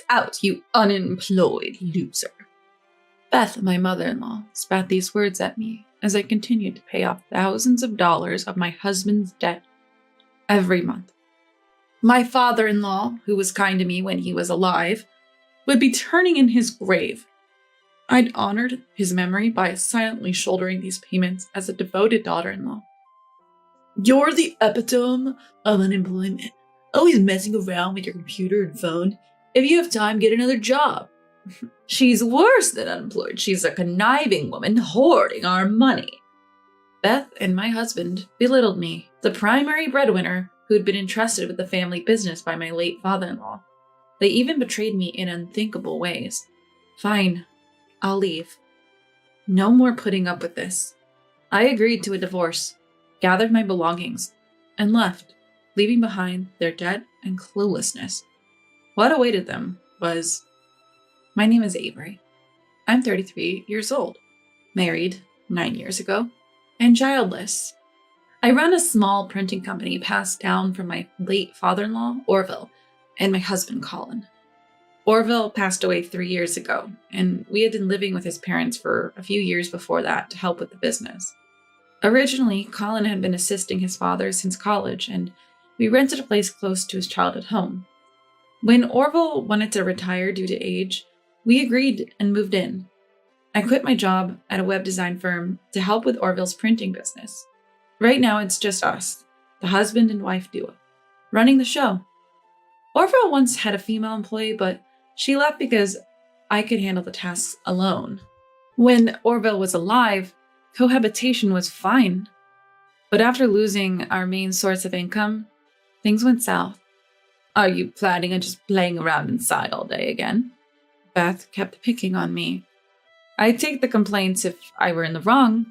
out, you unemployed loser." Beth, my mother-in-law, spat these words at me as I continued to pay off thousands of dollars of my husband's debt every month. My father-in-law, who was kind to me when he was alive, would be turning in his grave. I'd honored his memory by silently shouldering these payments as a devoted daughter-in-law. "You're the epitome of unemployment, always messing around with your computer and phone. If you have time, get another job." "She's worse than unemployed. She's a conniving woman hoarding our money." Beth and my husband belittled me, the primary breadwinner who had been entrusted with the family business by my late father-in-law. They even betrayed me in unthinkable ways. Fine, I'll leave. No more putting up with this. I agreed to a divorce, gathered my belongings, and left, leaving behind their debt and cluelessness. What awaited them was... My name is Avery. I'm 33 years old, married 9 years ago, and childless. I run a small printing company passed down from my late father-in-law, Orville, and my husband, Colin. Orville passed away 3 years ago, and we had been living with his parents for a few years before that to help with the business. Originally, Colin had been assisting his father since college, and we rented a place close to his childhood home. When Orville wanted to retire due to age, we agreed and moved in. I quit my job at a web design firm to help with Orville's printing business. Right now, it's just us, the husband and wife duo, running the show. Orville once had a female employee, but she left because I could handle the tasks alone. When Orville was alive, cohabitation was fine. But after losing our main source of income, things went south. "Are you planning on just playing around inside all day again?" Beth kept picking on me. I'd take the complaints if I were in the wrong,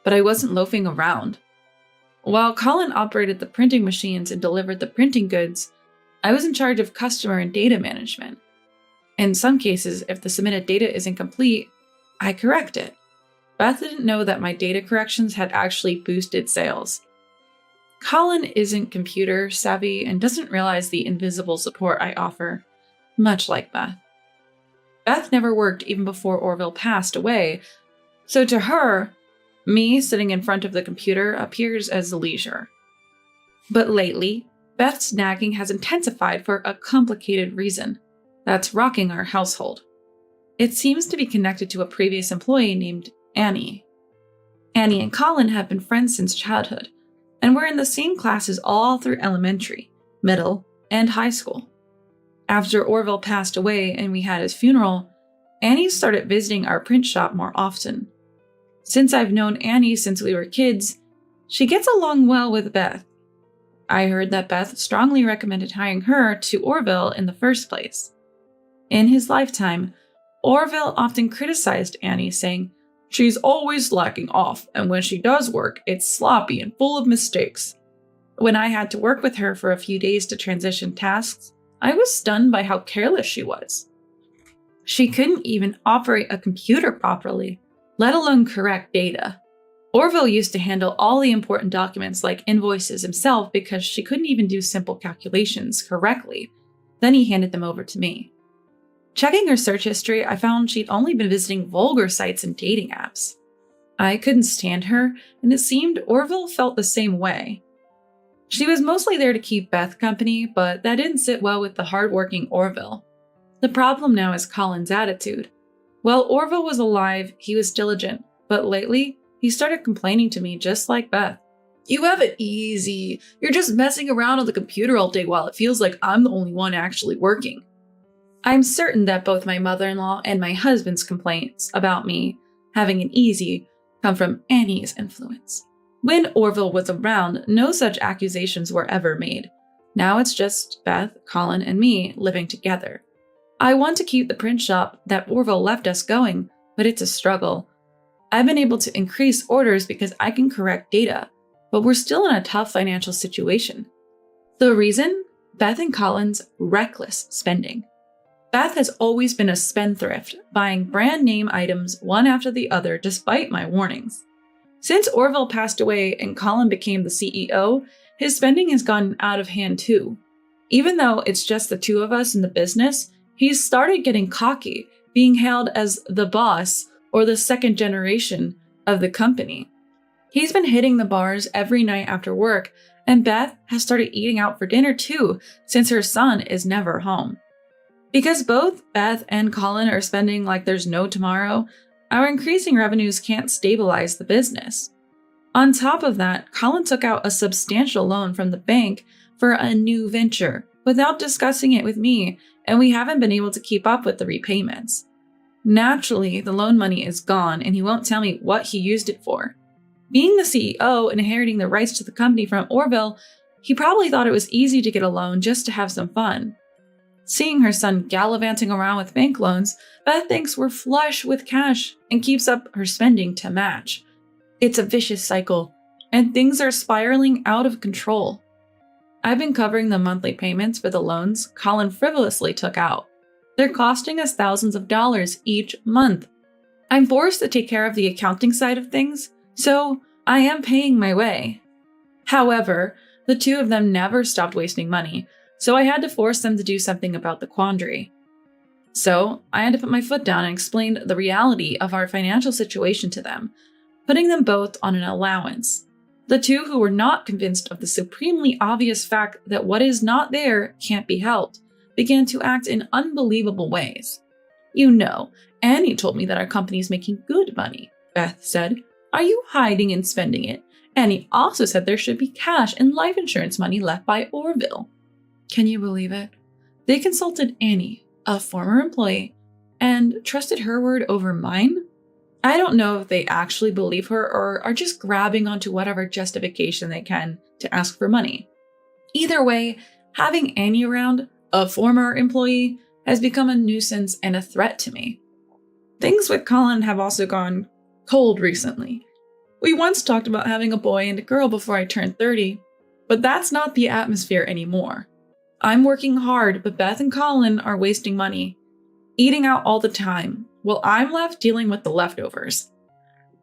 but I wasn't loafing around. While Colin operated the printing machines and delivered the printing goods, I was in charge of customer and data management. In some cases, if the submitted data isn't complete, I correct it. Beth didn't know that my data corrections had actually boosted sales. Colin isn't computer savvy and doesn't realize the invisible support I offer, much like Beth. Beth never worked even before Orville passed away, so to her, me sitting in front of the computer appears as leisure. But lately, Beth's nagging has intensified for a complicated reason that's rocking our household. It seems to be connected to a previous employee named Annie. Annie and Colin have been friends since childhood, and were in the same classes all through elementary, middle, and high school. After Orville passed away and we had his funeral, Annie started visiting our print shop more often. Since I've known Annie since we were kids, she gets along well with Beth. I heard that Beth strongly recommended hiring her to Orville in the first place. In his lifetime, Orville often criticized Annie, saying, "She's always slacking off, and when she does work, it's sloppy and full of mistakes." When I had to work with her for a few days to transition tasks, I was stunned by how careless she was. She couldn't even operate a computer properly, let alone correct data. Orville used to handle all the important documents like invoices himself because she couldn't even do simple calculations correctly. Then he handed them over to me. Checking her search history, I found she'd only been visiting vulgar sites and dating apps. I couldn't stand her, and it seemed Orville felt the same way. She was mostly there to keep Beth company, but that didn't sit well with the hardworking Orville. The problem now is Colin's attitude. While Orville was alive, he was diligent, but lately, he started complaining to me just like Beth. "You have it easy. You're just messing around on the computer all day while it feels like I'm the only one actually working." I'm certain that both my mother-in-law and my husband's complaints about me having it easy come from Annie's influence. When Orville was around, no such accusations were ever made. Now it's just Beth, Colin, and me living together. I want to keep the print shop that Orville left us going, but it's a struggle. I've been able to increase orders because I can correct data, but we're still in a tough financial situation. The reason? Beth and Colin's reckless spending. Beth has always been a spendthrift, buying brand name items one after the other despite my warnings. Since Orville passed away and Colin became the CEO, his spending has gotten out of hand too. Even though it's just the two of us in the business, He's started getting cocky, being hailed as the boss or the second generation of the company. He's been hitting the bars every night after work, and Beth has started eating out for dinner too, since her son is never home. Because both Beth and Colin are spending like there's no tomorrow, our increasing revenues can't stabilize the business. On top of that, Colin took out a substantial loan from the bank for a new venture without discussing it with me, and we haven't been able to keep up with the repayments. Naturally, the loan money is gone, and he won't tell me what he used it for. Being the CEO and inheriting the rights to the company from Orville, he probably thought it was easy to get a loan just to have some fun. Seeing her son gallivanting around with bank loans, Beth thinks we're flush with cash and keeps up her spending to match. It's a vicious cycle, and things are spiraling out of control. I've been covering the monthly payments for the loans Colin frivolously took out. They're costing us thousands of dollars each month. I'm forced to take care of the accounting side of things, so I am paying my way. However, the two of them never stopped wasting money, so I had to force them to do something about the quandary. So I had to put my foot down and explain the reality of our financial situation to them, putting them both on an allowance. The two who were not convinced of the supremely obvious fact that what is not there can't be helped began to act in unbelievable ways. "You know, Annie told me that our company's making good money," Beth said. "Are you hiding and spending it? Annie also said there should be cash and life insurance money left by Orville." Can you believe it? They consulted Annie, a former employee, and trusted her word over mine? I don't know if they actually believe her or are just grabbing onto whatever justification they can to ask for money. Either way, having Annie around, a former employee, has become a nuisance and a threat to me. Things with Colin have also gone cold recently. We once talked about having a boy and a girl before I turned 30, but that's not the atmosphere anymore. I'm working hard, but Beth and Colin are wasting money, eating out all the time, while I'm left dealing with the leftovers.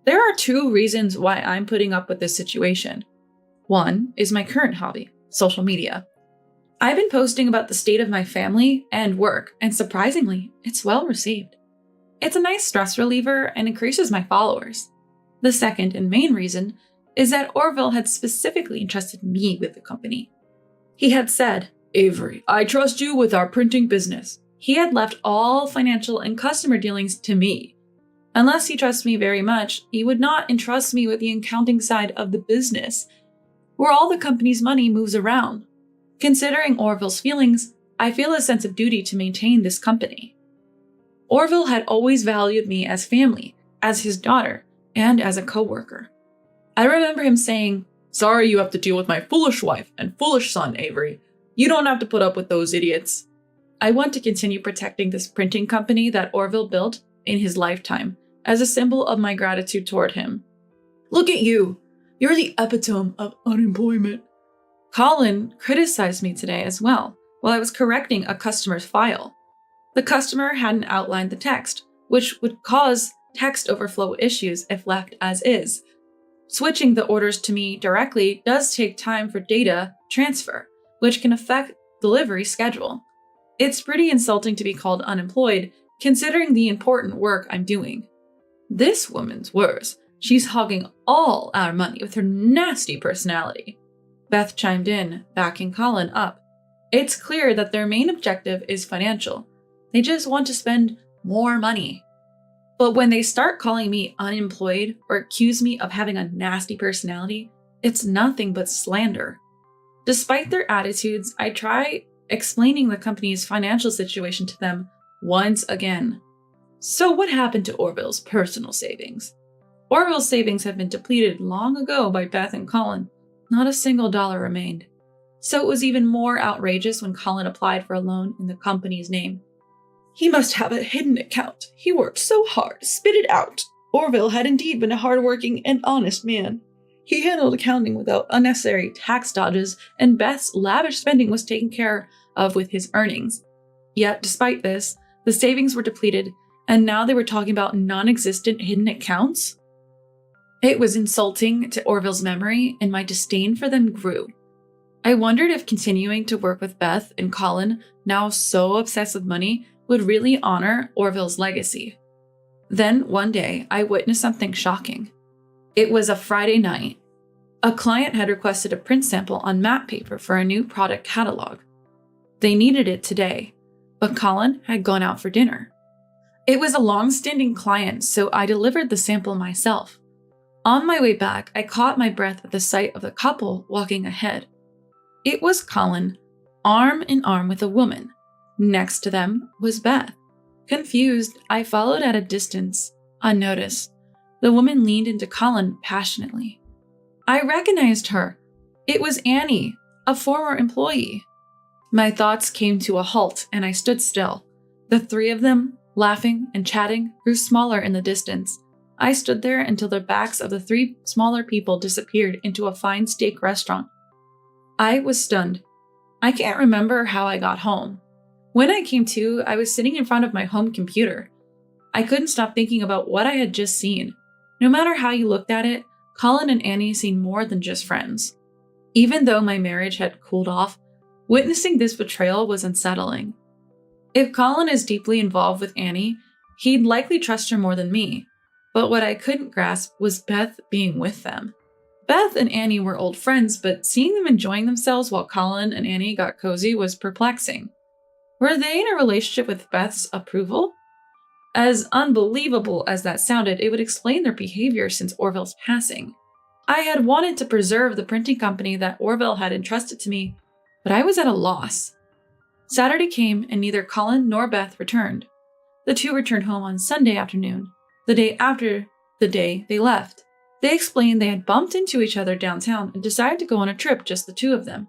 There are two reasons why I'm putting up with this situation. One is my current hobby, social media. I've been posting about the state of my family and work, and surprisingly, it's well received. It's a nice stress reliever and increases my followers. The second and main reason is that Orville had specifically entrusted me with the company. He had said, "Avery, I trust you with our printing business." He had left all financial and customer dealings to me. Unless he trusts me very much, he would not entrust me with the accounting side of the business, where all the company's money moves around. Considering Orville's feelings, I feel a sense of duty to maintain this company. Orville had always valued me as family, as his daughter, and as a coworker. I remember him saying, "Sorry you have to deal with my foolish wife and foolish son, Avery. You don't have to put up with those idiots." I want to continue protecting this printing company that Orville built in his lifetime as a symbol of my gratitude toward him. "Look at you. You're the epitome of unemployment." Colin criticized me today as well while I was correcting a customer's file. The customer hadn't outlined the text, which would cause text overflow issues if left as is. Switching the orders to me directly does take time for data transfer, which can affect delivery schedule. It's pretty insulting to be called unemployed, considering the important work I'm doing. This woman's worse. She's hogging all our money with her nasty personality. Beth chimed in, backing Colin up. It's clear that their main objective is financial. They just want to spend more money. But when they start calling me unemployed or accuse me of having a nasty personality, it's nothing but slander. Despite their attitudes, I try explaining the company's financial situation to them once again. So what happened to Orville's personal savings? Orville's savings have been depleted long ago by Beth and Colin. Not a single dollar remained. So it was even more outrageous when Colin applied for a loan in the company's name. He must have a hidden account. He worked so hard to spit it out. Orville had indeed been a hardworking and honest man. He handled accounting without unnecessary tax dodges, and Beth's lavish spending was taken care of with his earnings. Yet, despite this, the savings were depleted, and now they were talking about non-existent hidden accounts? It was insulting to Orville's memory, and my disdain for them grew. I wondered if continuing to work with Beth and Colin, now so obsessed with money, would really honor Orville's legacy. Then one day, I witnessed something shocking. It was a Friday night. A client had requested a print sample on map paper for a new product catalog. They needed it today, but Colin had gone out for dinner. It was a long-standing client, so I delivered the sample myself. On my way back, I caught my breath at the sight of the couple walking ahead. It was Colin, arm in arm with a woman. Next to them was Beth. Confused, I followed at a distance, unnoticed. The woman leaned into Colin passionately. I recognized her. It was Annie, a former employee. My thoughts came to a halt and I stood still. The three of them, laughing and chatting, grew smaller in the distance. I stood there until the backs of the three smaller people disappeared into a fine steak restaurant. I was stunned. I can't remember how I got home. When I came to, I was sitting in front of my home computer. I couldn't stop thinking about what I had just seen. No matter how you looked at it, Colin and Annie seemed more than just friends. Even though my marriage had cooled off, witnessing this betrayal was unsettling. If Colin is deeply involved with Annie, he'd likely trust her more than me. But what I couldn't grasp was Beth being with them. Beth and Annie were old friends, but seeing them enjoying themselves while Colin and Annie got cozy was perplexing. Were they in a relationship with Beth's approval? As unbelievable as that sounded, it would explain their behavior since Orville's passing. I had wanted to preserve the printing company that Orville had entrusted to me, but I was at a loss. Saturday came and neither Colin nor Beth returned. The two returned home on Sunday afternoon, the day after the day they left. They explained they had bumped into each other downtown and decided to go on a trip, just the two of them.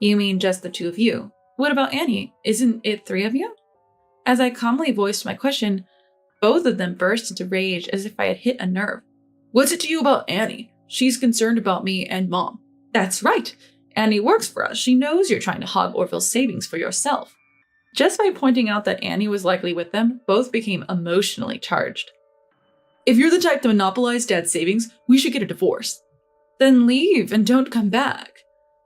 You mean just the two of you? What about Annie? Isn't it three of you? As I calmly voiced my question, both of them burst into rage as if I had hit a nerve. What's it to you about Annie? She's concerned about me and Mom. That's right. Annie works for us. She knows you're trying to hog Orville's savings for yourself. Just by pointing out that Annie was likely with them, both became emotionally charged. If you're the type to monopolize Dad's savings, we should get a divorce. Then leave and don't come back.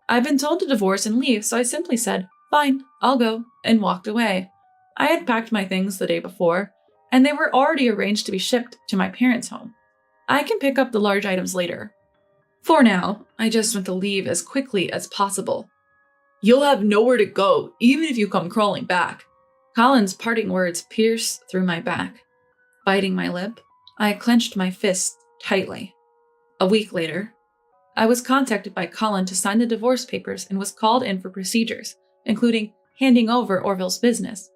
I've been told to divorce and leave, so I simply said, fine, I'll go, and walked away. I had packed my things the day before, and they were already arranged to be shipped to my parents' home. I can pick up the large items later. For now, I just want to leave as quickly as possible. You'll have nowhere to go, even if you come crawling back. Colin's parting words pierced through my back. Biting my lip, I clenched my fist tightly. A week later, I was contacted by Colin to sign the divorce papers and was called in for procedures, including handing over Orville's business.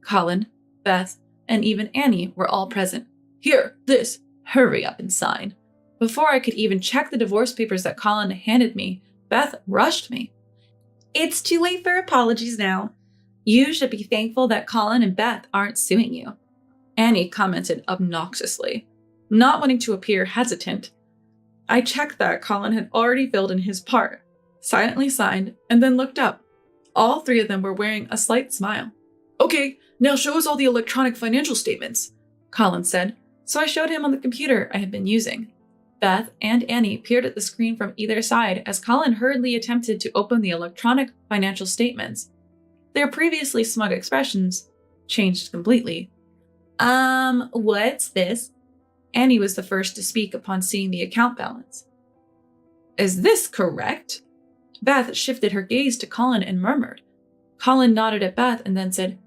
Colin, Beth, and even Annie were all present. Here, this, hurry up and sign. Before I could even check the divorce papers that Colin handed me, Beth rushed me. It's too late for apologies now. You should be thankful that Colin and Beth aren't suing you. Annie commented obnoxiously, not wanting to appear hesitant. I checked that Colin had already filled in his part, silently signed, and then looked up. All three of them were wearing a slight smile. Okay, now show us all the electronic financial statements, Colin said, so I showed him on the computer I had been using. Beth and Annie peered at the screen from either side as Colin hurriedly attempted to open the electronic financial statements. Their previously smug expressions changed completely. What's this? Annie was the first to speak upon seeing the account balance. Is this correct? Beth shifted her gaze to Colin and murmured. Colin nodded at Beth and then said,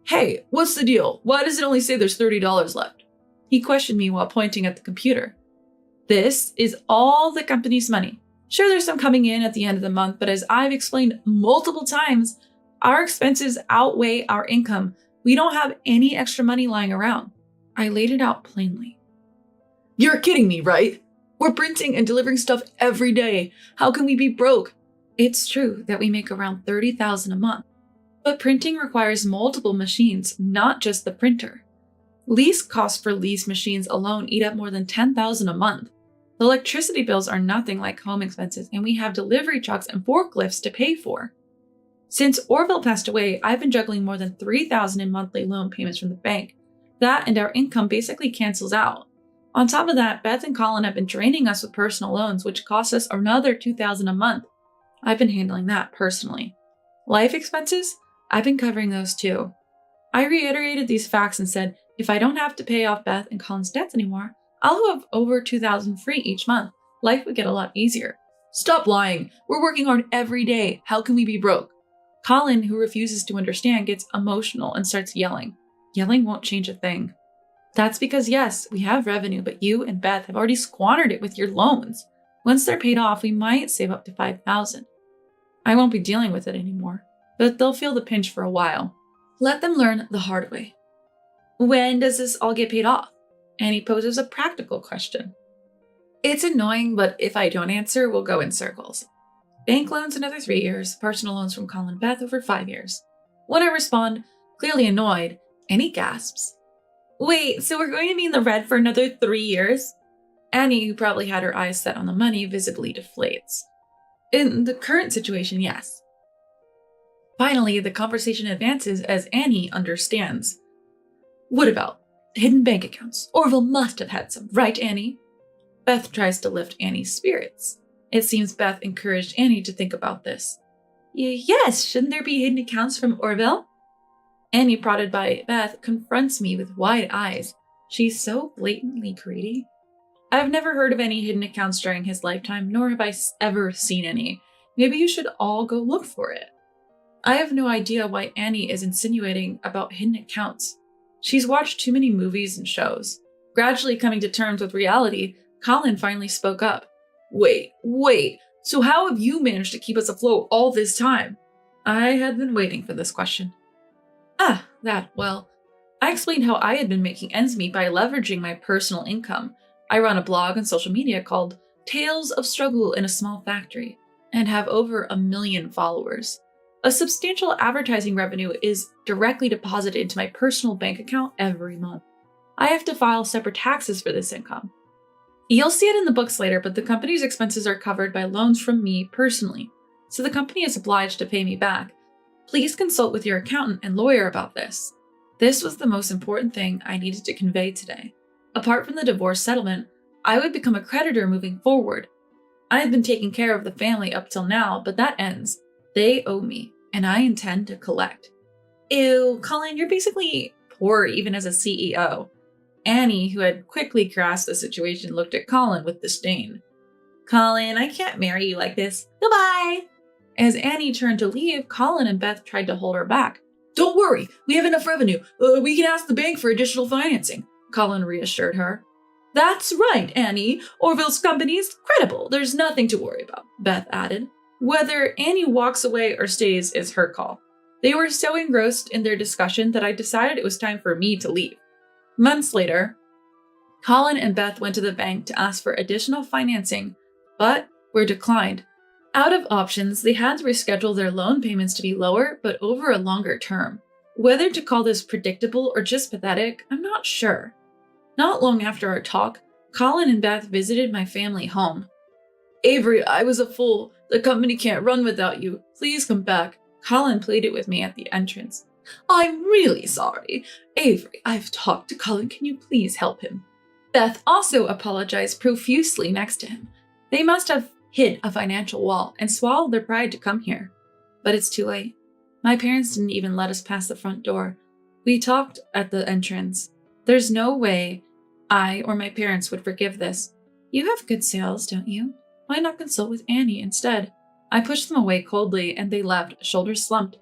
Hey, what's the deal? Why does it only say there's $30 left? He questioned me while pointing at the computer. This is all the company's money. Sure, there's some coming in at the end of the month, but as I've explained multiple times, our expenses outweigh our income. We don't have any extra money lying around. I laid it out plainly. You're kidding me, right? We're printing and delivering stuff every day. How can we be broke? It's true that we make around $30,000 a month, but printing requires multiple machines, not just the printer. Lease costs for lease machines alone eat up more than $10,000 a month. The electricity bills are nothing like home expenses, and we have delivery trucks and forklifts to pay for. Since Orville passed away, I've been juggling more than $3,000 in monthly loan payments from the bank. That and our income basically cancels out. On top of that, Beth and Colin have been draining us with personal loans, which cost us another $2,000 a month. I've been handling that personally. Life expenses? I've been covering those too. I reiterated these facts and said, if I don't have to pay off Beth and Colin's debts anymore, I'll have over $2,000 free each month. Life would get a lot easier. Stop lying. We're working hard every day. How can we be broke? Colin, who refuses to understand, gets emotional and starts yelling. Yelling won't change a thing. That's because, yes, we have revenue, but you and Beth have already squandered it with your loans. Once they're paid off, we might save up to $5,000. I won't be dealing with it anymore, but they'll feel the pinch for a while. Let them learn the hard way. When does this all get paid off? And he poses a practical question. It's annoying, but if I don't answer, we'll go in circles. Bank loans another 3 years, personal loans from Colin and Beth over 5 years. When I respond, clearly annoyed, Annie gasps. Wait, so we're going to be in the red for another 3 years? Annie, who probably had her eyes set on the money, visibly deflates. In the current situation, yes. Finally, the conversation advances as Annie understands. What about hidden bank accounts? Orville must have had some, right, Annie? Beth tries to lift Annie's spirits. It seems Beth encouraged Annie to think about this. Yes, shouldn't there be hidden accounts from Orville? Annie, prodded by Beth, confronts me with wide eyes. She's so blatantly greedy. I've never heard of any hidden accounts during his lifetime, nor have I ever seen any. Maybe you should all go look for it. I have no idea why Annie is insinuating about hidden accounts. She's watched too many movies and shows. Gradually coming to terms with reality, Colin finally spoke up. Wait, so how have you managed to keep us afloat all this time? I had been waiting for this question. Well, I explained how I had been making ends meet by leveraging my personal income. I run a blog on social media called Tales of Struggle in a Small Factory and have over 1 million followers. A substantial advertising revenue is directly deposited into my personal bank account every month. I have to file separate taxes for this income. You'll see it in the books later, but the company's expenses are covered by loans from me personally, so the company is obliged to pay me back. Please consult with your accountant and lawyer about this. This was the most important thing I needed to convey today. Apart from the divorce settlement, I would become a creditor moving forward. I have been taking care of the family up till now, but that ends. They owe me, and I intend to collect. Ew, Colin, you're basically poor even as a CEO. Annie, who had quickly grasped the situation, looked at Colin with disdain. Colin, I can't marry you like this. Goodbye! As Annie turned to leave, Colin and Beth tried to hold her back. Don't worry, we have enough revenue. We can ask the bank for additional financing, Colin reassured her. That's right, Annie. Orville's company is credible. There's nothing to worry about, Beth added. Whether Annie walks away or stays is her call. They were so engrossed in their discussion that I decided it was time for me to leave. Months later, Colin and Beth went to the bank to ask for additional financing, but were declined. Out of options, they had to reschedule their loan payments to be lower, but over a longer term. Whether to call this predictable or just pathetic, I'm not sure. Not long after our talk, Colin and Beth visited my family home. Avery, I was a fool. The company can't run without you. Please come back. Colin pleaded with me at the entrance. I'm really sorry. Avery, I've talked to Colin. Can you please help him? Beth also apologized profusely next to him. They must have hit a financial wall and swallowed their pride to come here. But it's too late. My parents didn't even let us pass the front door. We talked at the entrance. There's no way I or my parents would forgive this. You have good sales, don't you? Why not consult with Annie instead? I pushed them away coldly, and they left, shoulders slumped.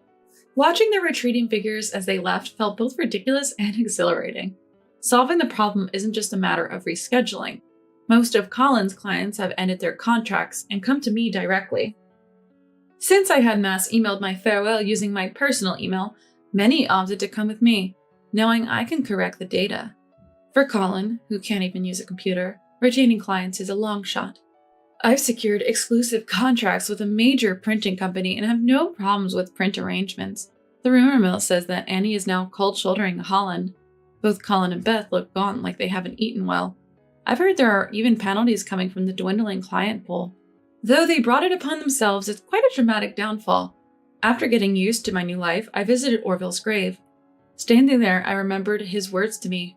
Watching their retreating figures as they left felt both ridiculous and exhilarating. Solving the problem isn't just a matter of rescheduling. Most of Colin's clients have ended their contracts and come to me directly. Since I had mass emailed my farewell using my personal email, many opted to come with me, knowing I can correct the data. For Colin, who can't even use a computer, retaining clients is a long shot. I've secured exclusive contracts with a major printing company and have no problems with print arrangements. The rumor mill says that Annie is now cold shouldering Holland. Both Colin and Beth look gaunt, like they haven't eaten well. I've heard there are even penalties coming from the dwindling client pool. Though they brought it upon themselves, it's quite a dramatic downfall. After getting used to my new life, I visited Orville's grave. Standing there, I remembered his words to me.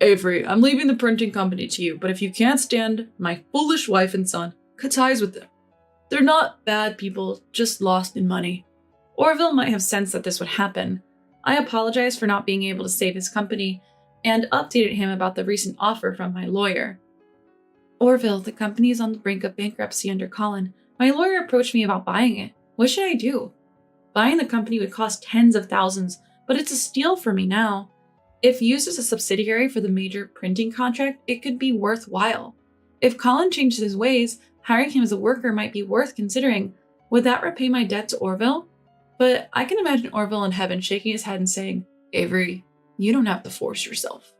Avery, I'm leaving the printing company to you, but if you can't stand my foolish wife and son, cut ties with them. They're not bad people, just lost in money. Orville might have sensed that this would happen. I apologized for not being able to save his company and updated him about the recent offer from my lawyer. Orville, the company is on the brink of bankruptcy under Colin. My lawyer approached me about buying it. What should I do? Buying the company would cost tens of thousands, but it's a steal for me now. If used as a subsidiary for the major printing contract, it could be worthwhile. If Colin changes his ways, hiring him as a worker might be worth considering. Would that repay my debt to Orville? But I can imagine Orville in heaven shaking his head and saying, Avery, you don't have to force yourself.